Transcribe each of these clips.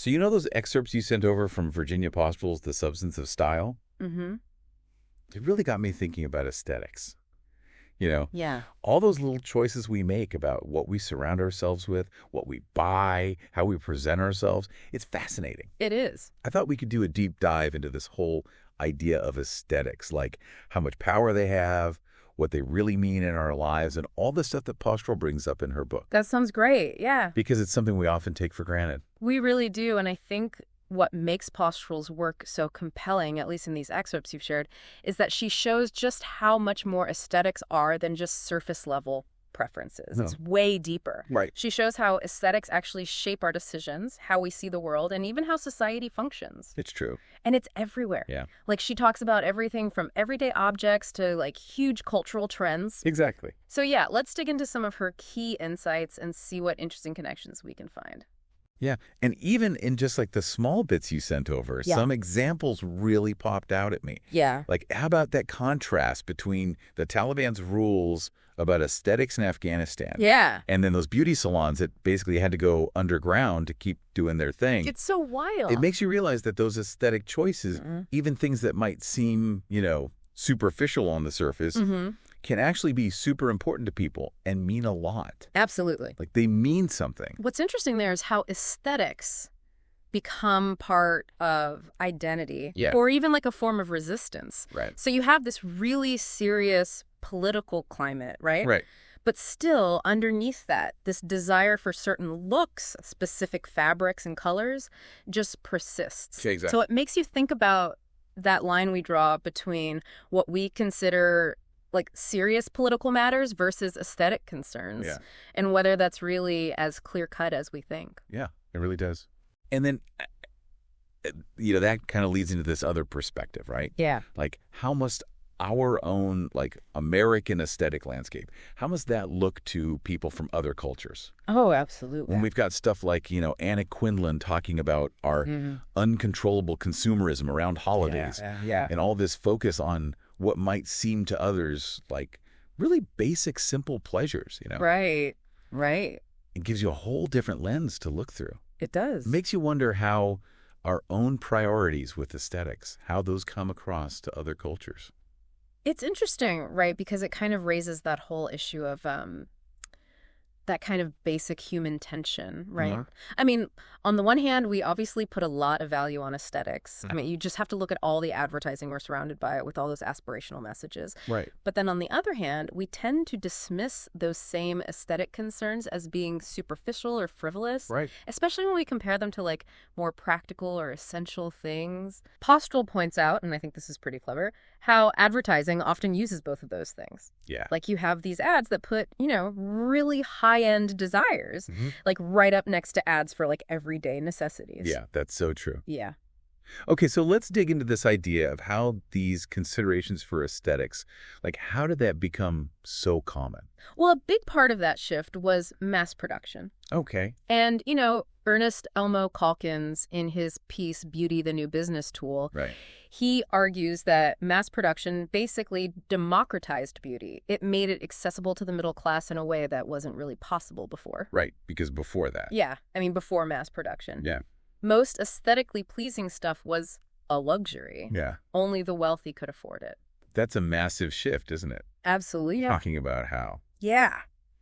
So you know those excerpts you sent over from Virginia Postrel's The Substance of Style? Mm-hmm. It really got me thinking about aesthetics. Yeah. All those little choices we make about what we surround ourselves with, what we buy, how we present ourselves, it's fascinating. It is. I thought we could do a deep dive into this whole idea of aesthetics, like how much power they have, what they really mean in our lives, and all the stuff that Postrel brings up in her book. That sounds great. Yeah. Because it's something we often take for granted. We really do. And I think what makes Postrel's work so compelling, at least in these excerpts you've shared, is that she shows just how much more aesthetics are than just surface level preferences. No. It's way deeper. Right. She shows how aesthetics actually shape our decisions, how we see the world, and even how society functions. It's true. And it's everywhere. Yeah. Like she talks about everything from everyday objects to like huge cultural trends. Exactly. So yeah, let's dig into some of her key insights and see what interesting connections we can find. Yeah. And even in just like the small bits you sent over, some examples really popped out at me. Yeah. Like, how about that contrast between the Taliban's rules about aesthetics in Afghanistan Yeah. and then those beauty salons that basically had to go underground to keep doing their thing? It's so wild. It makes you realize that those aesthetic choices, even things that might seem, superficial on the surface, can actually be super important to people and mean a lot. Absolutely. Like they mean something. What's interesting there is how aesthetics become part of identity or even like a form of resistance. Right. So you have this really serious political climate, right? Right. But still, underneath that, this desire for certain looks, specific fabrics and colors, just persists. Okay, exactly. So it makes you think about that line we draw between what we consider like serious political matters versus aesthetic concerns, and whether that's really as clear-cut as we think. Yeah, it really does. And then, that kind of leads into this other perspective, right? Yeah. Like, how must our own, like, American aesthetic landscape, how must that look to people from other cultures? Oh, absolutely. When we've got stuff like, Anna Quindlen talking about our uncontrollable consumerism around holidays and all this focus on what might seem to others like really basic, simple pleasures, Right, right. It gives you a whole different lens to look through. It does. It makes you wonder how our own priorities with aesthetics, how those come across to other cultures. It's interesting, right? Because it kind of raises that whole issue of that kind of basic human tension, right? I mean, on the one hand, we obviously put a lot of value on aesthetics. I mean, you just have to look at all the advertising we're surrounded by with all those aspirational messages. Right. But then on the other hand, we tend to dismiss those same aesthetic concerns as being superficial or frivolous. Right. Especially when we compare them to like more practical or essential things. Postrel points out, and I think this is pretty clever, how advertising often uses both of those things. Yeah. Like you have these ads that put, really high-end desires, like right up next to ads for like everyday necessities. Yeah, that's so true. Yeah. Okay, so let's dig into this idea of how these considerations for aesthetics, like how did that become so common? Well, a big part of that shift was mass production. Okay. And, Ernest Elmo Calkins, in his piece, Beauty, the New Business Tool, he argues that mass production basically democratized beauty. It made it accessible to the middle class in a way that wasn't really possible before. Right, because before that. Yeah, I mean, before mass production. Yeah. Most aesthetically pleasing stuff was a luxury. Yeah. Only the wealthy could afford it. That's a massive shift, isn't it? Absolutely. Yeah. Talking about how. Yeah.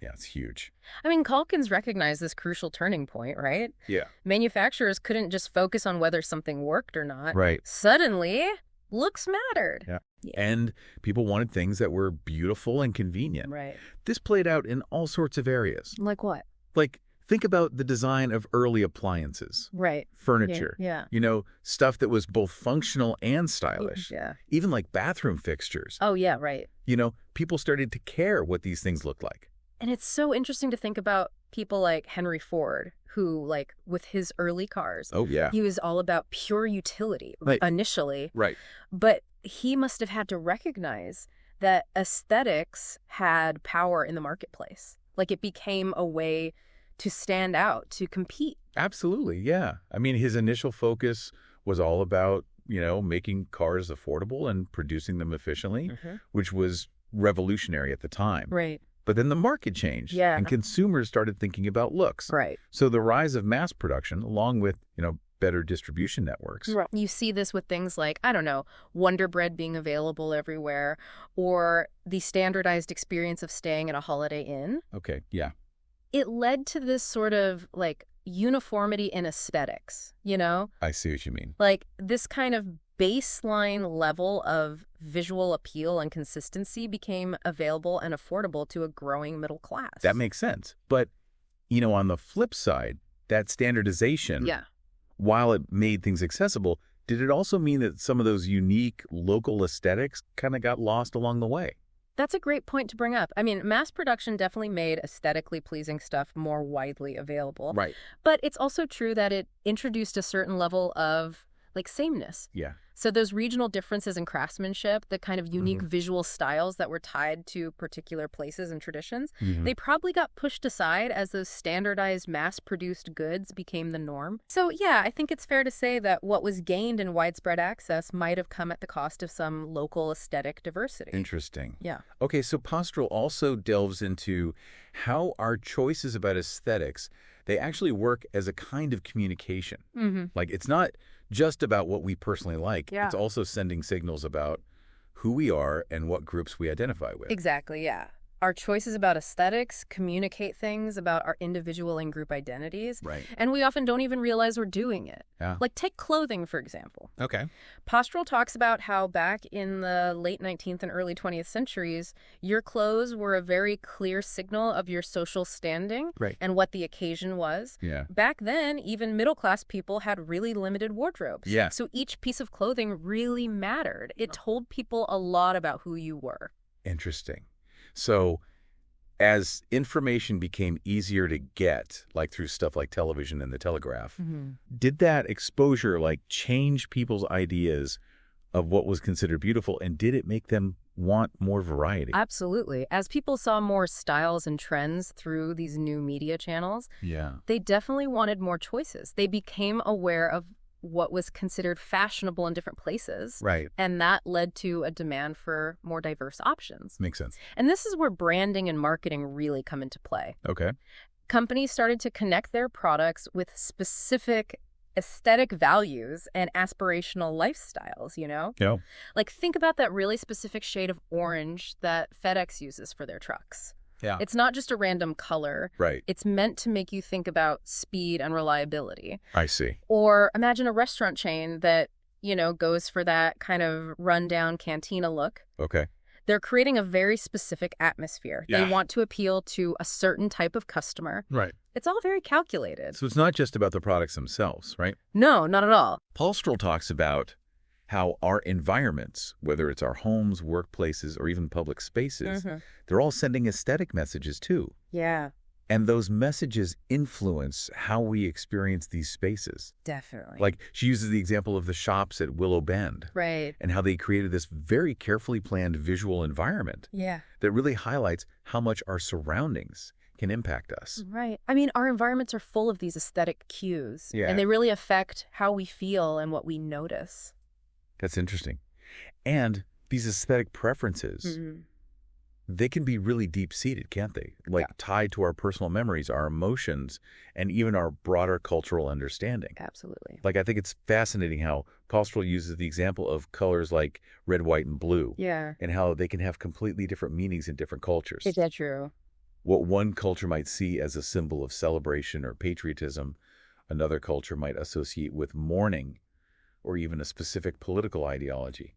Yeah, it's huge. I mean, Calkins recognized this crucial turning point, right? Yeah. Manufacturers couldn't just focus on whether something worked or not. Right. Suddenly, looks mattered. Yeah. And people wanted things that were beautiful and convenient. Right. This played out in all sorts of areas. Like what? Like, think about the design of early appliances. Right. Furniture. Yeah. Stuff that was both functional and stylish. Yeah. Even like bathroom fixtures. Oh, yeah, right. People started to care what these things looked like. And it's so interesting to think about people like Henry Ford, who, like, with his early cars, Oh, yeah. he was all about pure utility initially. Right. But he must have had to recognize that aesthetics had power in the marketplace. Like, it became a way to stand out, to compete. Absolutely, yeah. I mean, his initial focus was all about, making cars affordable and producing them efficiently, which was revolutionary at the time. Right. But then the market changed, and consumers started thinking about looks. Right. So the rise of mass production, along with, better distribution networks. Right. You see this with things like, I don't know, Wonder Bread being available everywhere, or the standardized experience of staying at a Holiday Inn. Okay, yeah. It led to this sort of, like, uniformity in aesthetics, you know? I see what you mean. Like, this kind of baseline level of visual appeal and consistency became available and affordable to a growing middle class. That makes sense. But, on the flip side, that standardization, while it made things accessible, did it also mean that some of those unique local aesthetics kind of got lost along the way? That's a great point to bring up. I mean, mass production definitely made aesthetically pleasing stuff more widely available. Right. But it's also true that it introduced a certain level of, like, sameness. Yeah. So those regional differences in craftsmanship, the kind of unique visual styles that were tied to particular places and traditions, they probably got pushed aside as those standardized mass-produced goods became the norm. So yeah, I think it's fair to say that what was gained in widespread access might have come at the cost of some local aesthetic diversity. Interesting. Yeah. Okay, so Postrel also delves into how our choices about aesthetics, they actually work as a kind of communication. Like, it's not just about what we personally like. Yeah. It's also sending signals about who we are and what groups we identify with. Exactly, yeah. Our choices about aesthetics communicate things about our individual and group identities. Right. And we often don't even realize we're doing it. Yeah. Like, take clothing, for example. Okay. Postrel talks about how back in the late 19th and early 20th centuries, your clothes were a very clear signal of your social standing and what the occasion was. Yeah. Back then, even middle-class people had really limited wardrobes. Yeah. So each piece of clothing really mattered. It told people a lot about who you were. Interesting. So as information became easier to get, like through stuff like television and the telegraph, did that exposure change people's ideas of what was considered beautiful, and did it make them want more variety? Absolutely. As people saw more styles and trends through these new media channels, they definitely wanted more choices. They became aware of what was considered fashionable in different places. Right. And that led to a demand for more diverse options. Makes sense. And this is where branding and marketing really come into play. Okay. Companies started to connect their products with specific aesthetic values and aspirational lifestyles, Yeah. Like, think about that really specific shade of orange that FedEx uses for their trucks. Yeah. It's not just a random color. Right. It's meant to make you think about speed and reliability. I see. Or imagine a restaurant chain that, goes for that kind of rundown cantina look. Okay. They're creating a very specific atmosphere. Yeah. They want to appeal to a certain type of customer. Right. It's all very calculated. So it's not just about the products themselves, right? No, not at all. Postrel talks about how our environments, whether it's our homes, workplaces, or even public spaces, they're all sending aesthetic messages too. Yeah. And those messages influence how we experience these spaces. Definitely. Like, she uses the example of the shops at Willow Bend. Right. And how they created this very carefully planned visual environment that really highlights how much our surroundings can impact us. Right. I mean, our environments are full of these aesthetic cues. Yeah. And they really affect how we feel and what we notice. That's interesting. And these aesthetic preferences, they can be really deep-seated, can't they? Tied to our personal memories, our emotions, and even our broader cultural understanding. Absolutely. I think it's fascinating how Postrel uses the example of colors like red, white, and blue. Yeah. And how they can have completely different meanings in different cultures. Is that true? What one culture might see as a symbol of celebration or patriotism, another culture might associate with mourning or even a specific political ideology.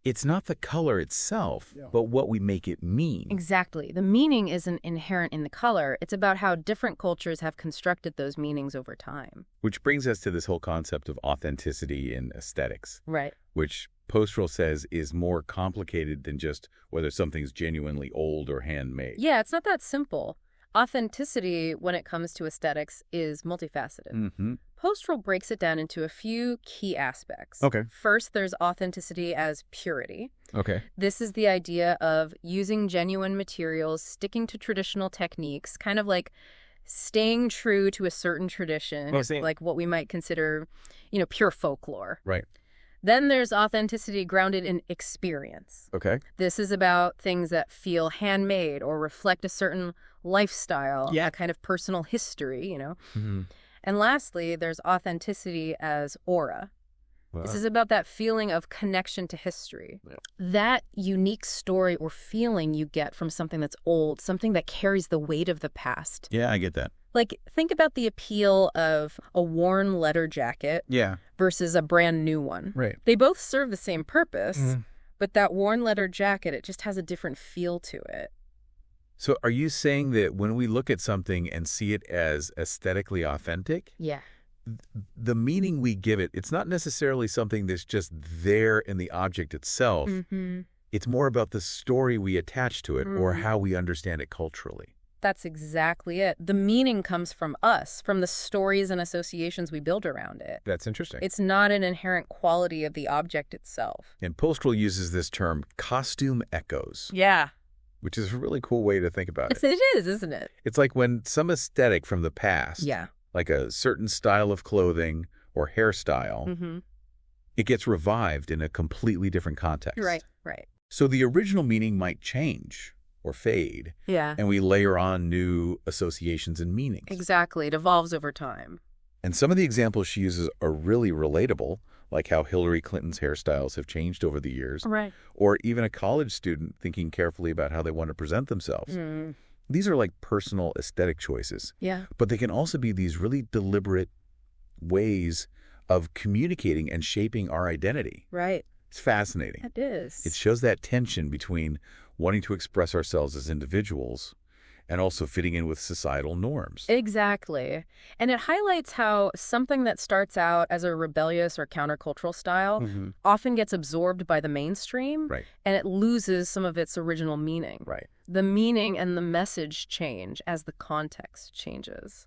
It's not the color itself, but what we make it mean. Exactly. The meaning isn't inherent in the color. It's about how different cultures have constructed those meanings over time. Which brings us to this whole concept of authenticity in aesthetics. Right. Which Postrel says is more complicated than just whether something's genuinely old or handmade. Yeah, it's not that simple. Authenticity, when it comes to aesthetics, is multifaceted. Postrel breaks it down into a few key aspects. Okay. First, there's authenticity as purity. Okay. This is the idea of using genuine materials, sticking to traditional techniques, kind of like staying true to a certain tradition, like what we might consider, pure folklore. Right. Then there's authenticity grounded in experience. Okay. This is about things that feel handmade or reflect a certain lifestyle, a kind of personal history, And lastly, there's authenticity as aura. Wow. This is about that feeling of connection to history. Yeah. That unique story or feeling you get from something that's old, something that carries the weight of the past. Yeah, I get that. Like, think about the appeal of a worn leather jacket versus a brand new one. Right. They both serve the same purpose, but that worn leather jacket, it just has a different feel to it. So are you saying that when we look at something and see it as aesthetically authentic, the meaning we give it, it's not necessarily something that's just there in the object itself. It's more about the story we attach to it or how we understand it culturally. That's exactly it. The meaning comes from us, from the stories and associations we build around it. That's interesting. It's not an inherent quality of the object itself. And Postrel uses this term, costume echoes. Yeah. Which is a really cool way to think about it. It is, isn't it? It's like when some aesthetic from the past, like a certain style of clothing or hairstyle, it gets revived in a completely different context. Right. So the original meaning might change or fade. Yeah. And we layer on new associations and meanings. Exactly. It evolves over time. And some of the examples she uses are really relatable, like how Hillary Clinton's hairstyles have changed over the years. Right. Or even a college student thinking carefully about how they want to present themselves. These are like personal aesthetic choices. Yeah. But they can also be these really deliberate ways of communicating and shaping our identity. Right. It's fascinating. It is. It shows that tension between wanting to express ourselves as individuals and also fitting in with societal norms. Exactly. And it highlights how something that starts out as a rebellious or countercultural style often gets absorbed by the mainstream, and it loses some of its original meaning. Right. The meaning and the message change as the context changes.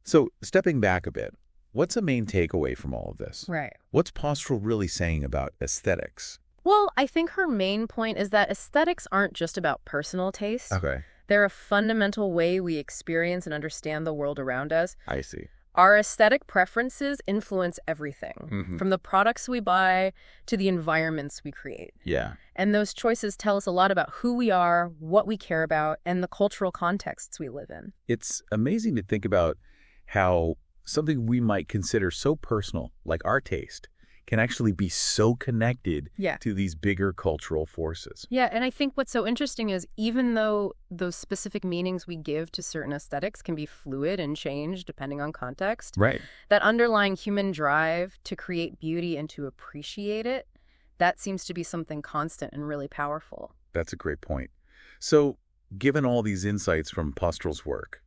So, stepping back a bit, what's a main takeaway from all of this? Right. What's Postrel really saying about aesthetics? Well, I think her main point is that aesthetics aren't just about personal taste. Okay. They're a fundamental way we experience and understand the world around us. I see. Our aesthetic preferences influence everything, from the products we buy to the environments we create. Yeah. And those choices tell us a lot about who we are, what we care about, and the cultural contexts we live in. It's amazing to think about how something we might consider so personal, like our taste, can actually be so connected to these bigger cultural forces. Yeah, and I think what's so interesting is even though those specific meanings we give to certain aesthetics can be fluid and change depending on context, that underlying human drive to create beauty and to appreciate it, that seems to be something constant and really powerful. That's a great point. So, given all these insights from Postrel's work,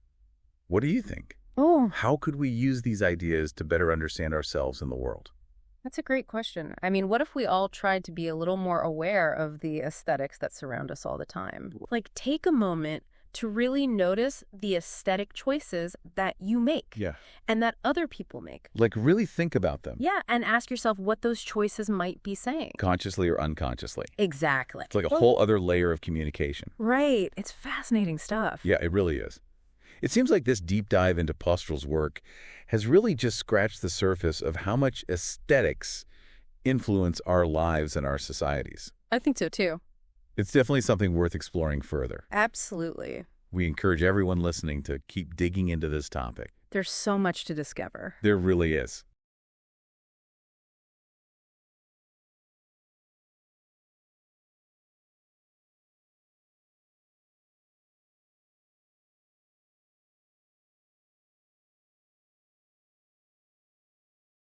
what do you think? How could we use these ideas to better understand ourselves in the world? That's a great question. I mean, what if we all tried to be a little more aware of the aesthetics that surround us all the time? Like, take a moment to really notice the aesthetic choices that you make and that other people make. Like, really think about them. Yeah, and ask yourself what those choices might be saying. Consciously or unconsciously. Exactly. It's like a whole other layer of communication. Right. It's fascinating stuff. Yeah, it really is. It seems like this deep dive into Postrel's work has really just scratched the surface of how much aesthetics influence our lives and our societies. I think so, too. It's definitely something worth exploring further. Absolutely. We encourage everyone listening to keep digging into this topic. There's so much to discover. There really is.